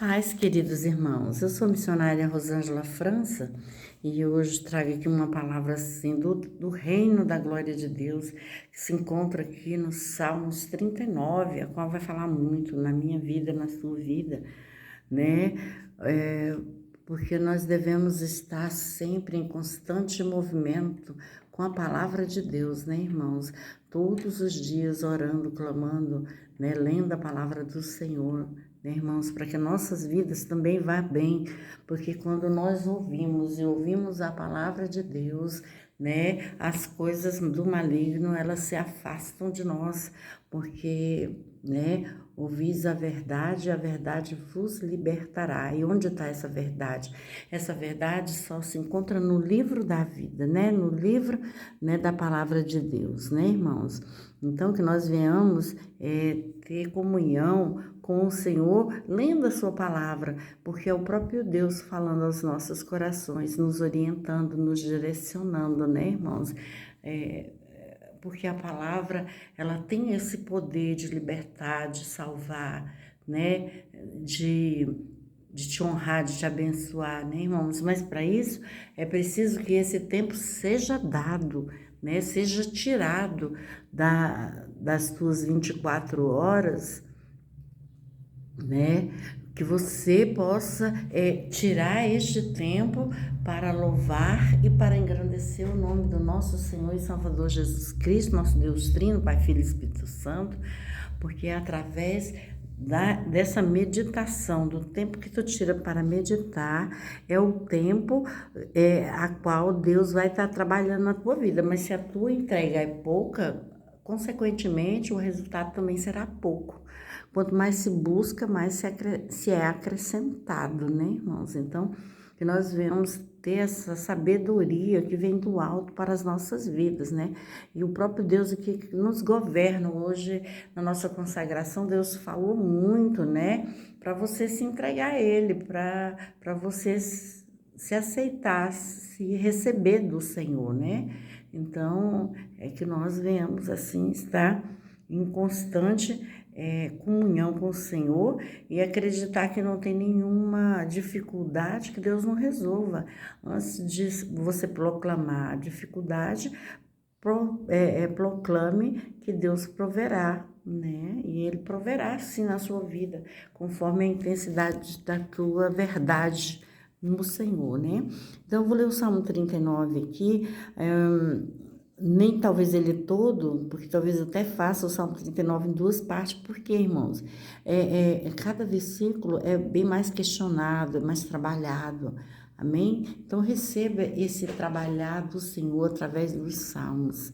Paz, queridos irmãos. Eu sou missionária Rosângela França e hoje trago aqui uma palavra assim do reino da glória de Deus, que se encontra aqui no Salmos 39, a qual vai falar muito na minha vida, na sua vida, né? É, porque nós devemos estar sempre em constante movimento com a palavra de Deus, né, irmãos? Todos os dias orando, clamando, né, lendo a palavra do Senhor, né, irmãos, para que nossas vidas também vá bem, porque quando nós ouvimos a palavra de Deus, né, as coisas do maligno, elas se afastam de nós, porque, né, ouvis a verdade vos libertará. E onde está essa verdade? Essa verdade só se encontra no livro da vida, né, no livro, né, da palavra de Deus, né, irmãos? Então, que nós venhamos ter comunhão com o Senhor, lendo a sua palavra, porque é o próprio Deus falando aos nossos corações, nos orientando, nos direcionando, né, irmãos? Porque a palavra, ela tem esse poder de libertar, de salvar, né, de, de te honrar, de te abençoar, né, irmãos? Mas para isso é preciso que esse tempo seja dado, né, seja tirado das tuas 24 horas, né? Que você possa tirar este tempo para louvar e para engrandecer o nome do nosso Senhor e Salvador Jesus Cristo, nosso Deus Trino, Pai, Filho e Espírito Santo, porque é através dessa meditação, do tempo que tu tira para meditar, é o tempo a qual Deus vai estar trabalhando na tua vida. Mas se a tua entrega é pouca, consequentemente o resultado também será pouco. Quanto mais se busca, mais se é acrescentado, né, irmãos? Então, que nós venhamos ter essa sabedoria que vem do alto para as nossas vidas, né? E o próprio Deus aqui que nos governa hoje, na nossa consagração, Deus falou muito, né? Para você se entregar a Ele, para você se aceitar, se receber do Senhor, né? Então, é que nós venhamos assim estar em constante comunhão com o Senhor e acreditar que não tem nenhuma dificuldade que Deus não resolva. Antes de você proclamar a dificuldade, proclame que Deus proverá, né? E Ele proverá sim na sua vida, conforme a intensidade da tua verdade no Senhor, né? Então, eu vou ler o Salmo 39 aqui, nem talvez ele todo, porque talvez eu até faça o Salmo 39 em duas partes, porque, irmãos, cada versículo é bem mais questionado, é mais trabalhado, amém? Então, receba esse trabalhar do Senhor através dos salmos.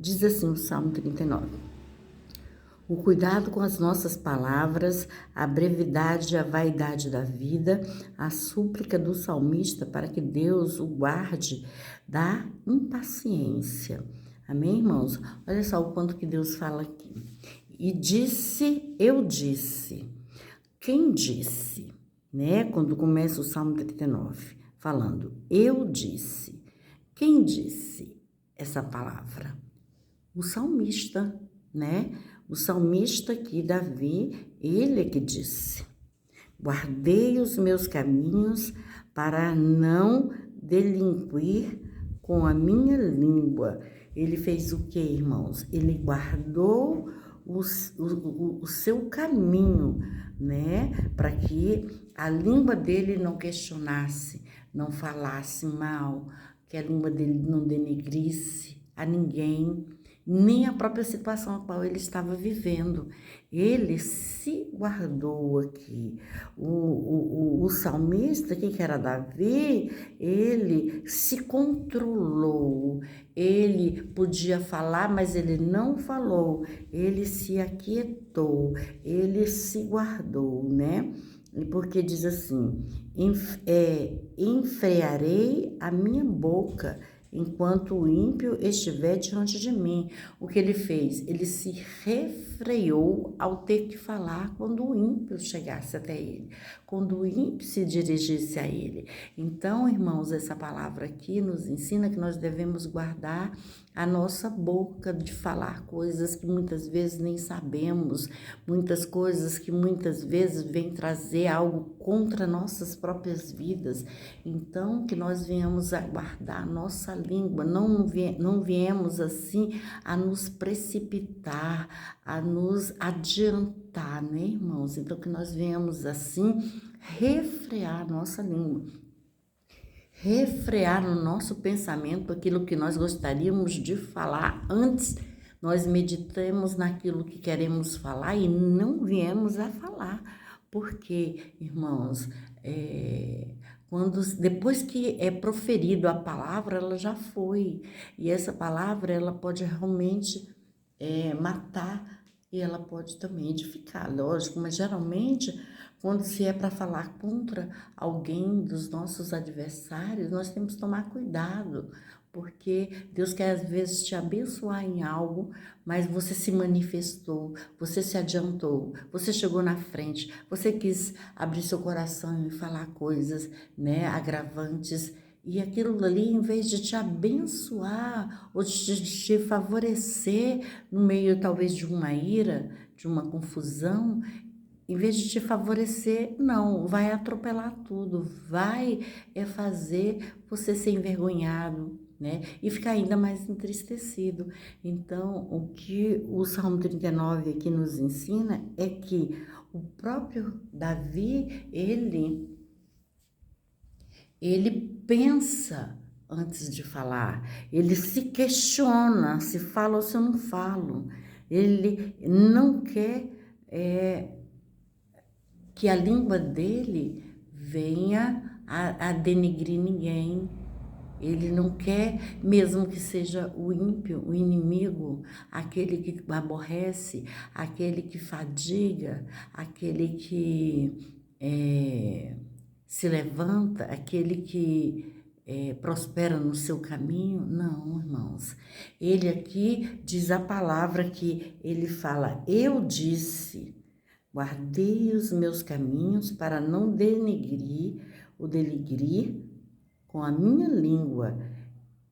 Diz assim o Salmo 39. O cuidado com as nossas palavras, a brevidade e a vaidade da vida, a súplica do salmista para que Deus o guarde da impaciência. Amém, irmãos? Olha só o quanto que Deus fala aqui. E disse, eu disse. Quem disse? Né? Quando começa o Salmo 39, falando, eu disse. Quem disse essa palavra? O salmista, né? O salmista aqui, Davi, ele é que disse: guardei os meus caminhos para não delinquir com a minha língua. Ele fez o que, irmãos? Ele guardou o seu caminho, né? Para que a língua dele não questionasse, não falasse mal, que a língua dele não denegrisse a ninguém, nem a própria situação a qual ele estava vivendo. Ele se guardou aqui. O salmista, que era Davi, ele se controlou. Ele podia falar, mas ele não falou. Ele se aquietou, ele se guardou, né? Porque diz assim, enfrearei a minha boca enquanto o ímpio estiver diante de mim. O que ele fez? Ele se refreou ao ter que falar quando o ímpio chegasse até ele, quando o ímpio se dirigisse a ele. Então, irmãos, essa palavra aqui nos ensina que nós devemos guardar a nossa boca de falar coisas que muitas vezes nem sabemos, muitas coisas que muitas vezes vêm trazer algo contra nossas próprias vidas. Então, que nós venhamos a guardar a nossa língua, não viemos assim a nos precipitar, a nos adiantar, né, irmãos? Então, que nós venhamos assim refrear a nossa língua, refrear no nosso pensamento aquilo que nós gostaríamos de falar antes nós meditemos naquilo que queremos falar e não viemos a falar. Porque, irmãos, depois que é proferido a palavra, ela já foi. E essa palavra, ela pode realmente matar e ela pode também edificar, lógico, mas geralmente quando se é para falar contra alguém dos nossos adversários, nós temos que tomar cuidado, porque Deus quer às vezes te abençoar em algo, mas você se manifestou, você se adiantou, você chegou na frente, você quis abrir seu coração e falar coisas, né, agravantes, e aquilo ali, em vez de te abençoar ou de te favorecer no meio talvez de uma ira, de uma confusão, em vez de te favorecer, não, vai atropelar tudo, vai fazer você ser envergonhado, né? E ficar ainda mais entristecido. Então, o que o Salmo 39 aqui nos ensina é que o próprio Davi, ele pensa antes de falar, ele se questiona se fala ou se eu não falo, ele não quer que a língua dele venha a denegrir ninguém. Ele não quer, mesmo que seja o ímpio, o inimigo, aquele que aborrece, aquele que fadiga, aquele que se levanta, aquele que prospera no seu caminho. Não, irmãos. Ele aqui diz a palavra que ele fala, eu disse, guardei os meus caminhos para não denegrir com a minha língua.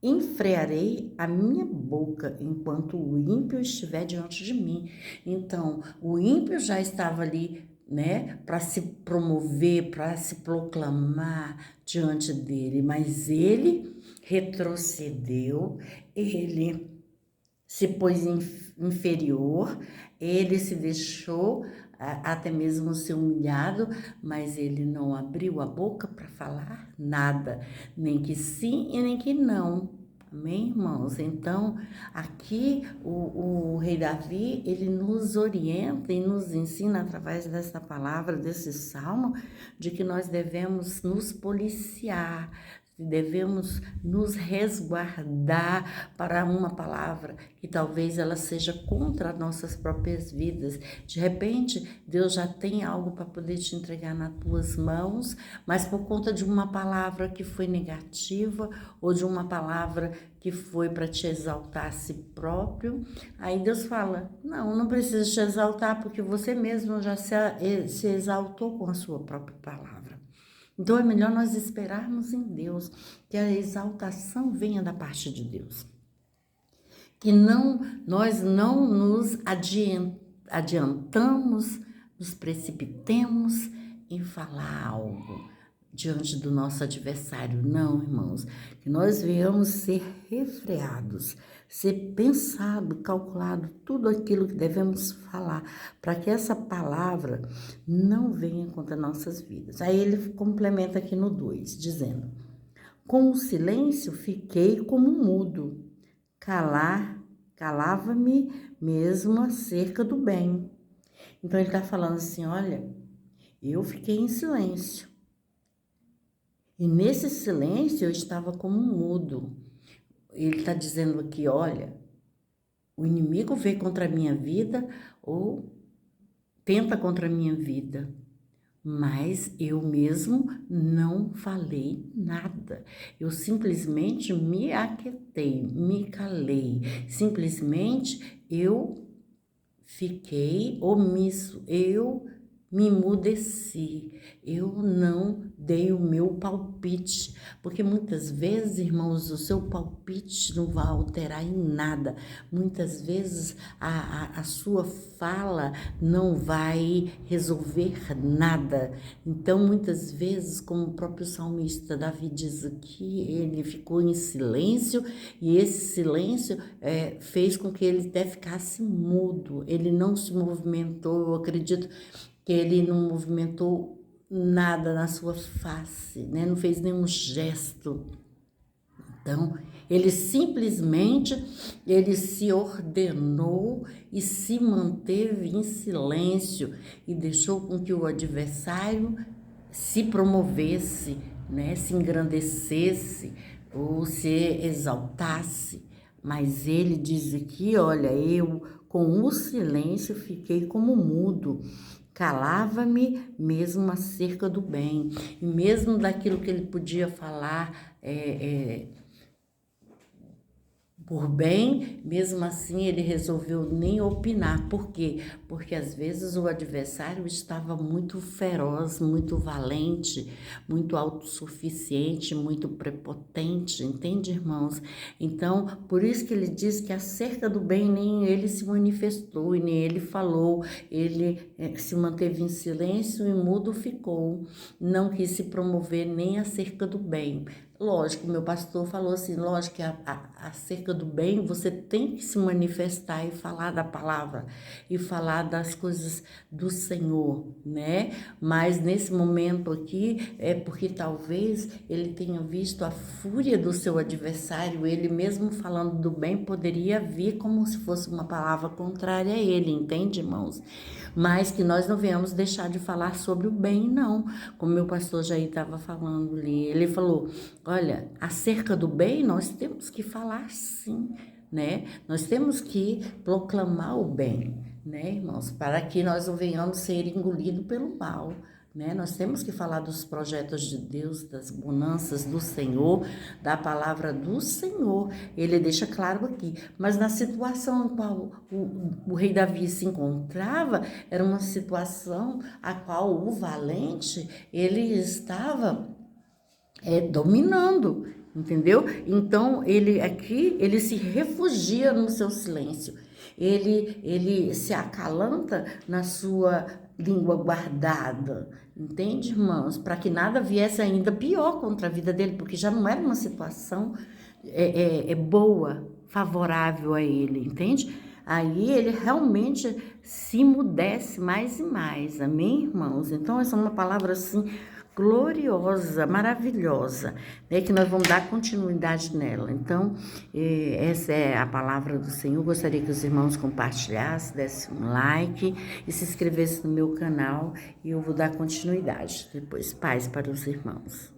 Enfrearei a minha boca enquanto o ímpio estiver diante de mim. Então, o ímpio já estava ali, né, para se promover, para se proclamar diante dele, mas ele retrocedeu, ele se pôs inferior, ele se deixou até mesmo ser humilhado, mas ele não abriu a boca para falar nada, nem que sim e nem que não. Amém, irmãos? Então, aqui o rei Davi, ele nos orienta e nos ensina através dessa palavra, desse salmo, de que nós devemos nos policiar, devemos nos resguardar para uma palavra que talvez ela seja contra as nossas próprias vidas. De repente, Deus já tem algo para poder te entregar nas tuas mãos, mas por conta de uma palavra que foi negativa ou de uma palavra que foi para te exaltar a si próprio, aí Deus fala, não precisa te exaltar porque você mesmo já se exaltou com a sua própria palavra. Então, é melhor nós esperarmos em Deus, que a exaltação venha da parte de Deus. Que nós não nos adiantamos, nos precipitemos em falar algo diante do nosso adversário. Não, irmãos, que nós venhamos ser refreados, ser pensado, calculado, tudo aquilo que devemos falar, para que essa palavra não venha contra nossas vidas. Aí ele complementa aqui no 2, dizendo, com o silêncio fiquei como mudo, calava-me mesmo acerca do bem. Então ele está falando assim, olha, eu fiquei em silêncio. E nesse silêncio eu estava como mudo. Ele está dizendo aqui, olha, o inimigo veio contra a minha vida ou tenta contra a minha vida, mas eu mesmo não falei nada. Eu simplesmente me aquietei, me calei. Simplesmente eu fiquei omisso. Eu me emudeci, eu não dei o meu palpite, porque muitas vezes, irmãos, o seu palpite não vai alterar em nada, muitas vezes a sua fala não vai resolver nada. Então, muitas vezes, como o próprio salmista Davi diz aqui, ele ficou em silêncio, e esse silêncio fez com que ele até ficasse mudo, ele não se movimentou. Eu acredito que ele não movimentou nada na sua face, né? Não fez nenhum gesto. Então, ele simplesmente, ele se ordenou e se manteve em silêncio e deixou com que o adversário se promovesse, né? Se engrandecesse ou se exaltasse. Mas ele diz aqui, olha, eu com o silêncio fiquei como mudo. Calava-me mesmo acerca do bem, e mesmo daquilo que ele podia falar por bem, mesmo assim ele resolveu nem opinar. Por quê? Porque às vezes o adversário estava muito feroz, muito valente, muito autossuficiente, muito prepotente, entende, irmãos? Então, por isso que ele diz que acerca do bem nem ele se manifestou e nem ele falou, ele se manteve em silêncio e mudo ficou, não quis se promover nem acerca do bem. Lógico, meu pastor falou assim, lógico que acerca do bem você tem que se manifestar e falar da palavra e falar das coisas do Senhor, né? Mas nesse momento aqui é porque talvez ele tenha visto a fúria do seu adversário, ele mesmo falando do bem poderia vir como se fosse uma palavra contrária a ele, entende, irmãos? Mas que nós não venhamos deixar de falar sobre o bem, não. Como meu pastor Jair estava falando ali, ele falou, olha, acerca do bem nós temos que falar sim, né? Nós temos que proclamar o bem, né, irmãos? Para que nós não venhamos ser engolidos pelo mal, né? Nós temos que falar dos projetos de Deus, das bonanças do Senhor, da palavra do Senhor. Ele deixa claro aqui. Mas na situação em qual o rei Davi se encontrava, era uma situação a qual o valente, ele estava dominando, entendeu? Então, ele se refugia no seu silêncio. Ele se acalanta na sua língua guardada, entende, irmãos? Para que nada viesse ainda pior contra a vida dele, porque já não era uma situação boa, favorável a ele, entende? Aí ele realmente se emudece mais e mais, amém, irmãos? Então, essa é uma palavra assim gloriosa, maravilhosa, né, que nós vamos dar continuidade nela. Então, essa é a palavra do Senhor. Gostaria que os irmãos compartilhassem, dessem um like e se inscrevessem no meu canal, e eu vou dar continuidade depois. Paz para os irmãos.